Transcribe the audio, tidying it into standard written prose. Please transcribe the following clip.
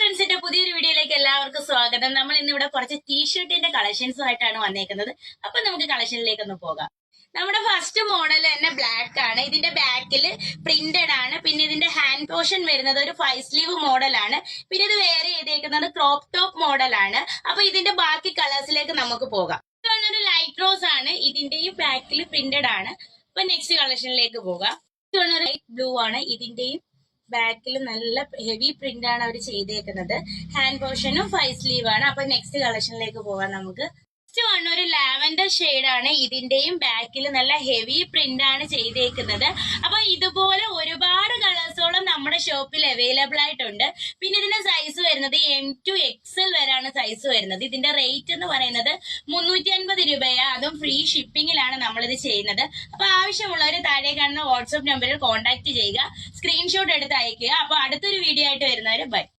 ഫ്രണ്ട്സിന്റെ പുതിയൊരു വീഡിയോയിലേക്ക് എല്ലാവർക്കും സ്വാഗതം. നമ്മൾ ഇന്നിവിടെ കുറച്ച് ടീഷർട്ടിന്റെ കളക്ഷൻസുമായിട്ടാണ് വന്നേക്കുന്നത്. അപ്പൊ നമുക്ക് കളക്ഷനിലേക്ക് ഒന്ന് പോകാം. നമ്മുടെ ഫസ്റ്റ് മോഡൽ തന്നെ ബ്ലാക്ക് ആണ്. ഇതിന്റെ ബാക്കിൽ പ്രിന്റഡ് ആണ്. പിന്നെ ഇതിന്റെ ഹാൻഡ് പോർഷൻ വരുന്നത് ഒരു 5 സ്ലീവ് മോഡലാണ്. പിന്നെ ഇത് വേറെ ചെയ്തേക്കുന്നത് ക്രോപ്പ് ടോപ്പ് മോഡലാണ്. അപ്പൊ ഇതിന്റെ ബാക്കി കളേഴ്സിലേക്ക് നമുക്ക് പോകാം. ഇതൊരു ലൈറ്റ് റോസ് ആണ്. ഇതിന്റെയും ബാക്കിൽ പ്രിന്റഡ് ആണ്. അപ്പൊ നെക്സ്റ്റ് കളക്ഷനിലേക്ക് പോകാം. ഇതൊരു ലൈറ്റ് ബ്ലൂ ആണ്. ഇതിന്റെയും ബാക്കിൽ നല്ല ഹെവി പ്രിന്റ് ആണ് അവർ ചെയ്തേക്കുന്നത്. ഹാൻഡ് പോർഷനും 5 സ്ലീവ് ആണ്. അപ്പൊ നെക്സ്റ്റ് കളക്ഷനിലേക്ക് പോകാം നമുക്ക്. നെക്സ്റ്റ് വൺ ഒരു ലാവൻഡർ ഷെയ്ഡ് ആണ്. ഇതിന്റെയും ബാക്കിൽ നല്ല ഹെവി പ്രിന്റ് ആണ് ചെയ്തേക്കുന്നത്. അപ്പൊ ഇതുപോലെ ഒരുപാട് കളേഴ്സോളം നമ്മുടെ ഷോപ്പിൽ അവൈലബിൾ ആയിട്ടുണ്ട്. പിന്നെ ഇതിന്റെ സൈസ് വരുന്നത് M to XL വരെയാണ് സൈസ് വരുന്നത്. ഇതിന്റെ റേറ്റ് എന്ന് പറയുന്നത് 350 രൂപയാണ്. അതും ഫ്രീ ഷിപ്പിംഗിലാണ് നമ്മളിത് ചെയ്യുന്നത്. അപ്പൊ ആവശ്യമുള്ളവർ താഴെ കാണുന്ന വാട്സ്ആപ്പ് നമ്പറിൽ കോൺടാക്ട് ചെയ്യുക, സ്ക്രീൻഷോട്ട് എടുത്ത് അയക്കുക. അപ്പൊ അടുത്തൊരു വീഡിയോ ആയിട്ട് വരുന്നവര് ബൈ.